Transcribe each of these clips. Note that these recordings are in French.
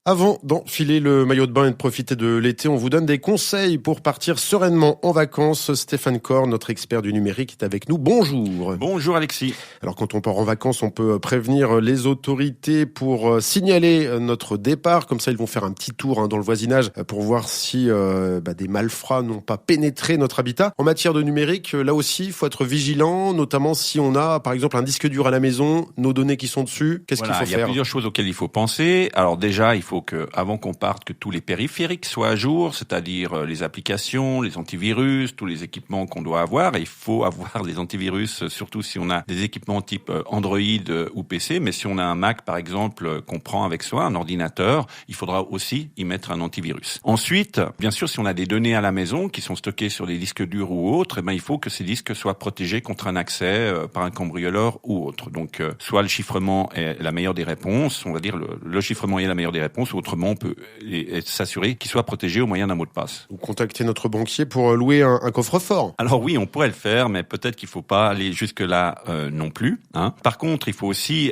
Avant d'enfiler le maillot de bain et de profiter de l'été, on vous donne des conseils pour partir sereinement en vacances. Stéphane Corr, notre expert du numérique, est avec nous. Bonjour. Bonjour Alexis. Alors quand on part en vacances, on peut prévenir les autorités pour signaler notre départ. Comme ça, ils vont faire un petit tour dans le voisinage pour voir si des malfrats n'ont pas pénétré notre habitat. En matière de numérique, là aussi, il faut être vigilant, notamment si on a, par exemple, un disque dur à la maison, nos données qui sont dessus. Qu'est-ce qu'il faut faire ? Il y a plusieurs choses auxquelles il faut penser. Alors déjà, il faut que, avant qu'on parte, que tous les périphériques soient à jour, c'est-à-dire les applications, les antivirus, tous les équipements qu'on doit avoir. Et il faut avoir les antivirus, surtout si on a des équipements type Android ou PC. Mais si on a un Mac, par exemple, qu'on prend avec soi, un ordinateur, il faudra aussi y mettre un antivirus. Ensuite, bien sûr, si on a des données à la maison qui sont stockées sur des disques durs ou autres, il faut que ces disques soient protégés contre un accès par un cambrioleur ou autre. Donc, soit le chiffrement est la meilleure des réponses, on va dire le chiffrement est la meilleure des réponses, ou autrement, on peut s'assurer qu'il soit protégé au moyen d'un mot de passe. Vous contactez notre banquier pour louer un coffre-fort. Alors oui, on pourrait le faire, mais peut-être qu'il faut pas aller jusque-là non plus. Par contre, il faut aussi,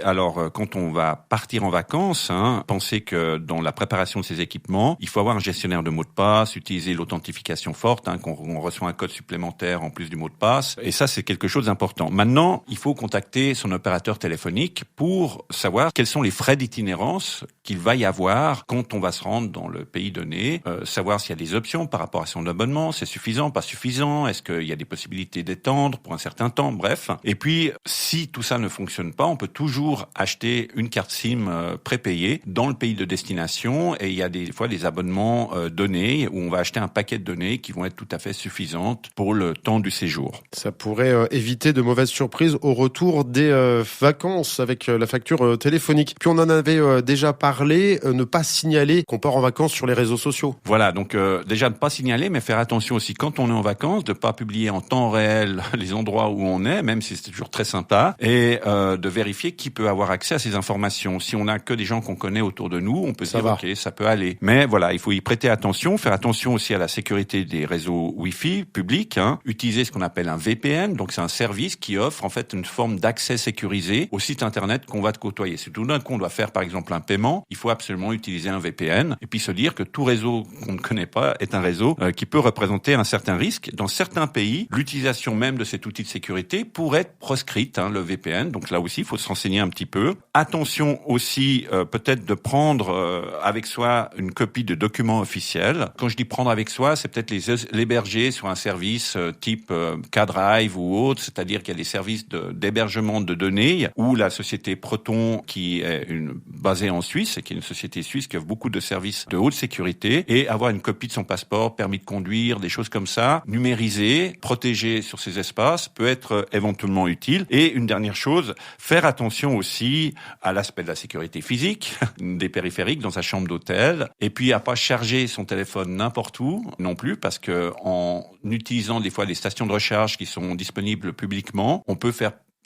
quand on va partir en vacances, penser que dans la préparation de ces équipements, il faut avoir un gestionnaire de mots de passe, utiliser l'authentification forte, qu'on reçoit un code supplémentaire en plus du mot de passe. Et ça, c'est quelque chose d'important. Maintenant, il faut contacter son opérateur téléphonique pour savoir quels sont les frais d'itinérance qu'il va y avoir quand on va se rendre dans le pays donné, savoir s'il y a des options par rapport à son abonnement, c'est suffisant, pas suffisant, est-ce qu'il y a des possibilités d'étendre pour un certain temps, bref. Et puis, si tout ça ne fonctionne pas, on peut toujours acheter une carte SIM prépayée dans le pays de destination, et il y a des fois des abonnements donnés où on va acheter un paquet de données qui vont être tout à fait suffisantes pour le temps du séjour. Ça pourrait éviter de mauvaises surprises au retour des vacances avec la facture téléphonique. Puis on en avait déjà parlé, ne pas signaler qu'on part en vacances sur les réseaux sociaux. Voilà, donc déjà ne pas signaler, mais faire attention aussi quand on est en vacances, de pas publier en temps réel les endroits où on est, même si c'est toujours très sympa, et de vérifier qui peut avoir accès à ces informations. Si on n'a que des gens qu'on connaît autour de nous, on peut se dire ok, ça peut aller. Mais voilà, il faut y prêter attention, faire attention aussi à la sécurité des réseaux Wi-Fi publics, utiliser ce qu'on appelle un VPN, donc c'est un service qui offre en fait une forme d'accès sécurisé au site internet qu'on va côtoyer. Si tout d'un coup on doit faire par exemple un paiement, il faut absolument utiliser un VPN, et puis se dire que tout réseau qu'on ne connaît pas est un réseau qui peut représenter un certain risque. Dans certains pays, l'utilisation même de cet outil de sécurité pourrait être proscrite, le VPN. Donc là aussi, il faut se renseigner un petit peu. Attention aussi, peut-être de prendre avec soi une copie de documents officiels. Quand je dis prendre avec soi, c'est peut-être l'héberger sur un service type K-Drive ou autre, c'est-à-dire qu'il y a des services d'hébergement de données où la société Proton, qui est basée en Suisse et qui est une société suisse qui offre beaucoup de services de haute sécurité, et avoir une copie de son passeport, permis de conduire, des choses comme ça, numérisées, protégées sur ces espaces, peut être éventuellement utile. Et une dernière chose, faire attention aussi à l'aspect de la sécurité physique des périphériques dans sa chambre d'hôtel, et puis à pas charger son téléphone n'importe où non plus, parce que en utilisant des fois les stations de recharge qui sont disponibles publiquement, on peut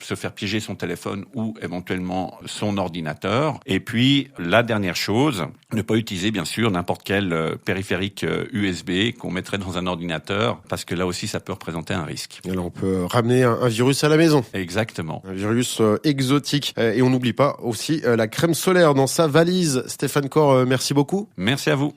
se faire piéger son téléphone ou éventuellement son ordinateur. Et puis, la dernière chose, ne pas utiliser bien sûr n'importe quel périphérique USB qu'on mettrait dans un ordinateur, parce que là aussi, ça peut représenter un risque. Alors, on peut ramener un virus à la maison. Exactement. Un virus exotique. Et on n'oublie pas aussi la crème solaire dans sa valise. Stéphane Corr, merci beaucoup. Merci à vous.